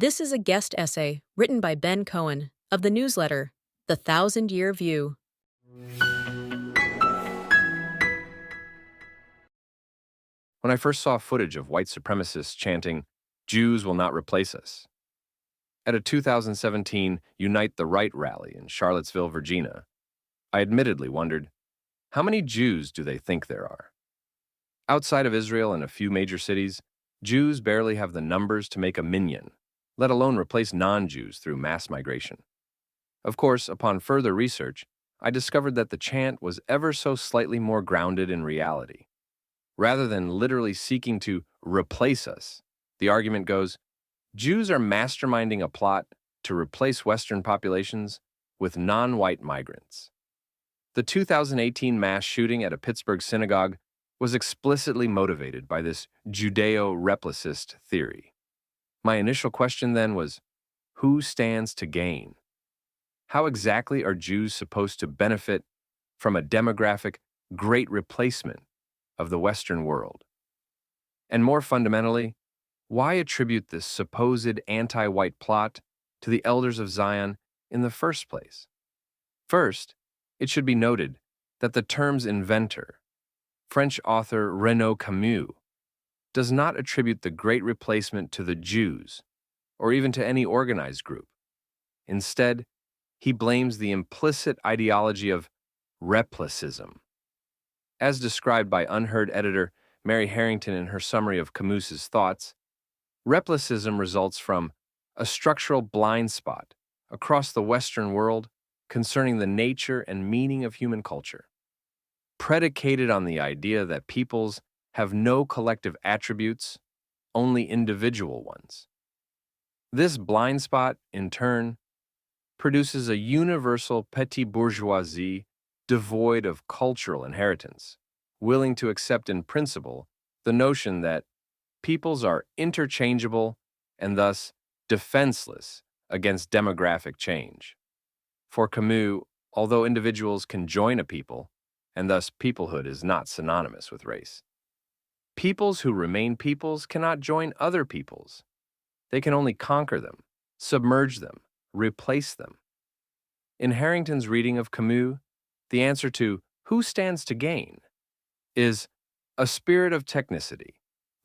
This is a guest essay written by Ben Cohen of the newsletter, The Thousand-Year View. When I first saw footage of white supremacists chanting, "Jews will not replace us," at a 2017 Unite the Right rally in Charlottesville, Virginia, I admittedly wondered, how many Jews do they think there are? Outside of Israel and a few major cities, Jews barely have the numbers to make a minyan, let alone replace non-Jews through mass migration. Of course, upon further research, I discovered that the chant was ever so slightly more grounded in reality. Rather than literally seeking to replace us, the argument goes, Jews are masterminding a plot to replace Western populations with non-white migrants. The 2018 mass shooting at a Pittsburgh synagogue was explicitly motivated by this Judeo-replicist theory. My initial question then was, who stands to gain? How exactly are Jews supposed to benefit from a demographic great replacement of the Western world? And more fundamentally, why attribute this supposed anti-white plot to the elders of Zion in the first place? First, it should be noted that the term's inventor, French author Renaud Camus, does not attribute the Great Replacement to the Jews, or even to any organized group. Instead, he blames the implicit ideology of replicism. As described by Unheard editor Mary Harrington in her summary of Camus's thoughts, replicism results from a structural blind spot across the Western world concerning the nature and meaning of human culture, predicated on the idea that peoples have no collective attributes, only individual ones. This blind spot, in turn, produces a universal petty bourgeoisie devoid of cultural inheritance, willing to accept in principle the notion that peoples are interchangeable and thus defenseless against demographic change. For Camus, although individuals can join a people, and thus peoplehood is not synonymous with race, peoples who remain peoples cannot join other peoples. They can only conquer them, submerge them, replace them. In Harrington's reading of Camus, the answer to who stands to gain is a spirit of technicity,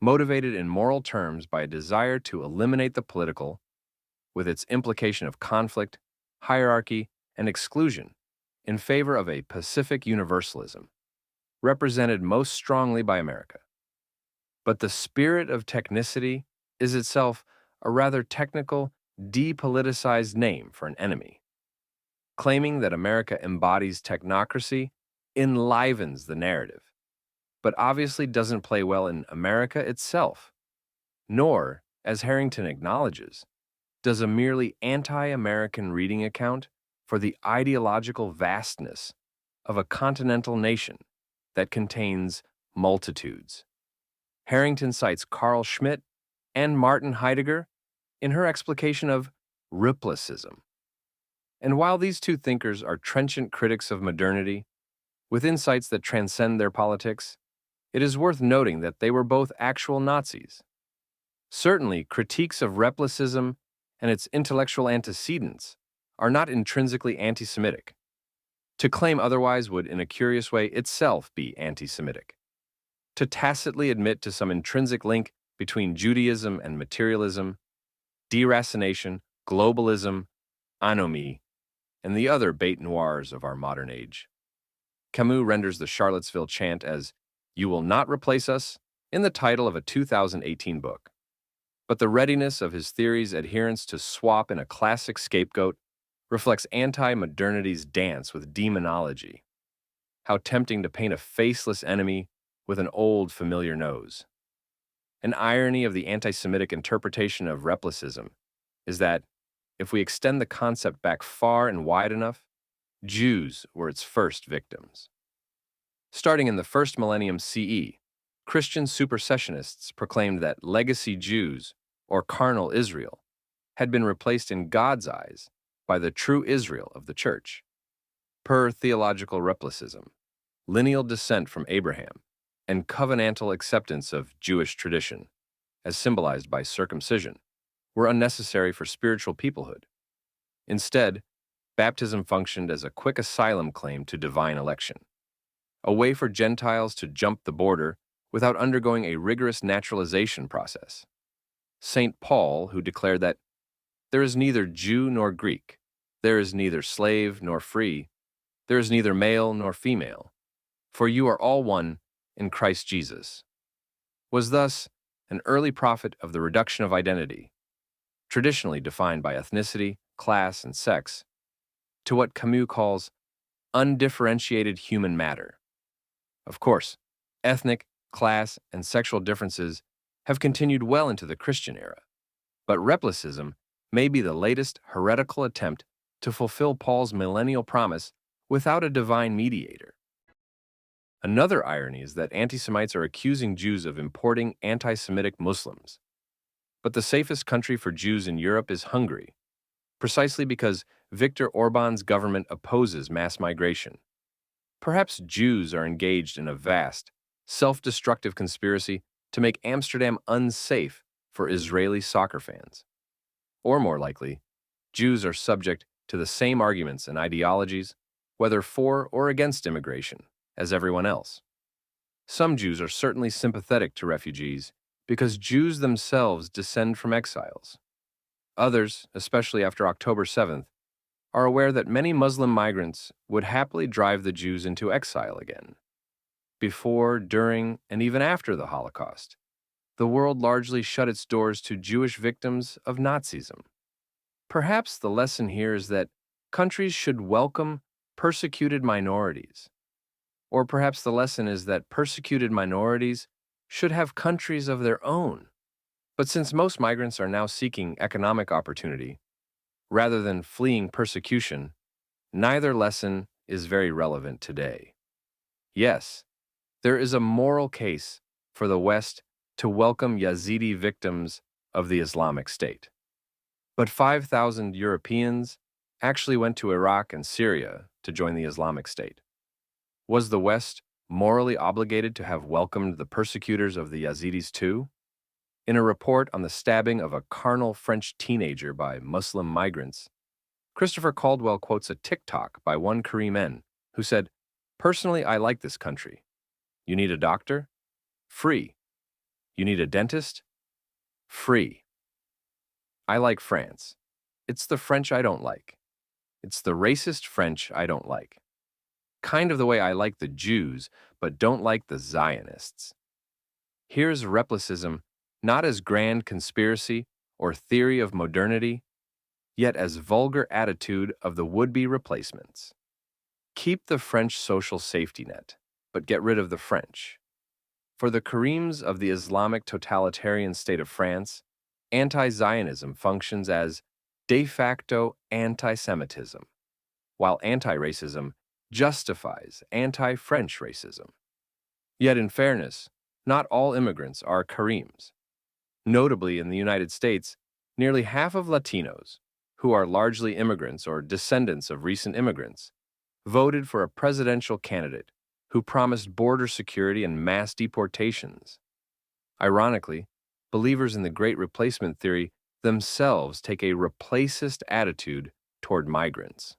motivated in moral terms by a desire to eliminate the political, with its implication of conflict, hierarchy, and exclusion, in favor of a pacific universalism, represented most strongly by America. But the spirit of technicity is itself a rather technical, depoliticized name for an enemy. Claiming that America embodies technocracy enlivens the narrative, but obviously doesn't play well in America itself, nor, as Harrington acknowledges, does a merely anti-American reading account for the ideological vastness of a continental nation that contains multitudes. Harrington cites Carl Schmitt and Martin Heidegger in her explication of replicism. And while these two thinkers are trenchant critics of modernity, with insights that transcend their politics, it is worth noting that they were both actual Nazis. Certainly, critiques of replicism and its intellectual antecedents are not intrinsically anti-Semitic. To claim otherwise would, in a curious way, itself be anti-Semitic. To tacitly admit to some intrinsic link between Judaism and materialism, deracination, globalism, anomie, and the other bête noirs of our modern age. Camus renders the Charlottesville chant as "You will not replace us" in the title of a 2018 book. But the readiness of his theory's adherence to swap in a classic scapegoat reflects anti-modernity's dance with demonology. How tempting to paint a faceless enemy with an old familiar nose. An irony of the anti-Semitic interpretation of replicism is that, if we extend the concept back far and wide enough, Jews were its first victims. Starting in the first millennium CE, Christian supersessionists proclaimed that legacy Jews, or carnal Israel, had been replaced in God's eyes by the true Israel of the Church. Per theological replicism, lineal descent from Abraham, and covenantal acceptance of Jewish tradition, as symbolized by circumcision, were unnecessary for spiritual peoplehood. Instead, baptism functioned as a quick asylum claim to divine election, a way for Gentiles to jump the border without undergoing a rigorous naturalization process. St. Paul, who declared that there is neither Jew nor Greek, there is neither slave nor free, there is neither male nor female, for you are all one in Christ Jesus, was thus an early prophet of the reduction of identity, traditionally defined by ethnicity, class, and sex, to what Camus calls undifferentiated human matter. Of course, ethnic, class, and sexual differences have continued well into the Christian era, but replicism may be the latest heretical attempt to fulfill Paul's millennial promise without a divine mediator. Another irony is that anti-Semites are accusing Jews of importing anti-Semitic Muslims. But the safest country for Jews in Europe is Hungary, precisely because Viktor Orban's government opposes mass migration. Perhaps Jews are engaged in a vast, self-destructive conspiracy to make Amsterdam unsafe for Israeli soccer fans. Or more likely, Jews are subject to the same arguments and ideologies, whether for or against immigration, as everyone else. Some Jews are certainly sympathetic to refugees because Jews themselves descend from exiles. Others, especially after October 7th, are aware that many Muslim migrants would happily drive the Jews into exile again. Before, during, and even after the Holocaust, the world largely shut its doors to Jewish victims of Nazism. Perhaps the lesson here is that countries should welcome persecuted minorities. Or perhaps the lesson is that persecuted minorities should have countries of their own. But since most migrants are now seeking economic opportunity, rather than fleeing persecution, neither lesson is very relevant today. Yes, there is a moral case for the West to welcome Yazidi victims of the Islamic State. But 5,000 Europeans actually went to Iraq and Syria to join the Islamic State. Was the West morally obligated to have welcomed the persecutors of the Yazidis too? In a report on the stabbing of a carnal French teenager by Muslim migrants, Christopher Caldwell quotes a TikTok by one Kareem N, who said, "Personally, I like this country. You need a doctor? Free. You need a dentist? Free. I like France. It's the French I don't like. It's the racist French I don't like. Kind of the way I like the Jews, but don't like the Zionists." Here's replicism not as grand conspiracy or theory of modernity, yet as vulgar attitude of the would-be replacements. Keep the French social safety net, but get rid of the French. For the Kareems of the Islamic totalitarian state of France, anti-Zionism functions as de facto anti-Semitism, while anti-racism justifies anti-French racism. Yet in fairness, not all immigrants are Kareems. Notably, in the United States, nearly half of Latinos, who are largely immigrants or descendants of recent immigrants, voted for a presidential candidate who promised border security and mass deportations. Ironically, believers in the Great Replacement theory themselves take a replacist attitude toward migrants.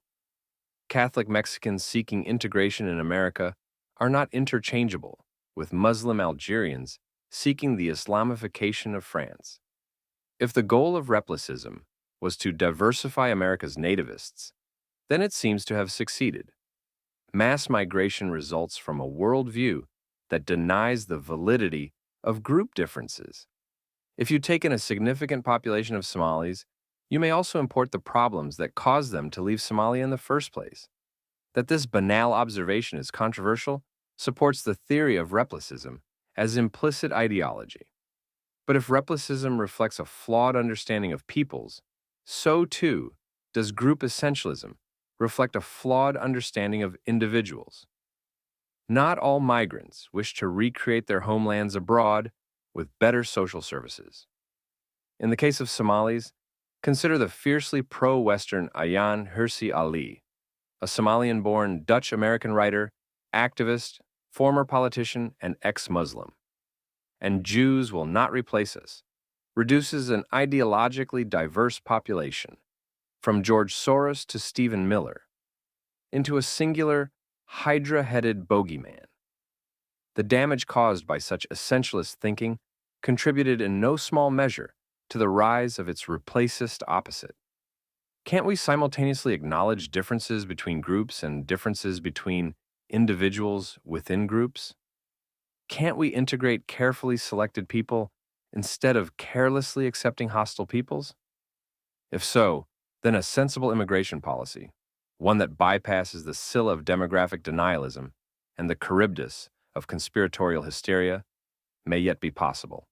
Catholic Mexicans seeking integration in America are not interchangeable with Muslim Algerians seeking the Islamification of France. If the goal of replicism was to diversify America's nativists, then it seems to have succeeded. Mass migration results from a worldview that denies the validity of group differences. If you take in a significant population of Somalis, you may also import the problems that caused them to leave Somalia in the first place. That this banal observation is controversial supports the theory of replicism as implicit ideology. But if replicism reflects a flawed understanding of peoples, so too does group essentialism reflect a flawed understanding of individuals. Not all migrants wish to recreate their homelands abroad with better social services. In the case of Somalis, consider the fiercely pro-Western Ayaan Hirsi Ali, a Somalian-born Dutch-American writer, activist, former politician, and ex-Muslim. And Jews will not replace us. reduces an ideologically diverse population, from George Soros to Stephen Miller, into a singular, hydra-headed bogeyman. The damage caused by such essentialist thinking contributed in no small measure to the rise of its replacist opposite. Can't we simultaneously acknowledge differences between groups and differences between individuals within groups? Can't we integrate carefully selected people instead of carelessly accepting hostile peoples? If so, then a sensible immigration policy, one that bypasses the Scylla of demographic denialism and the Charybdis of conspiratorial hysteria, may yet be possible.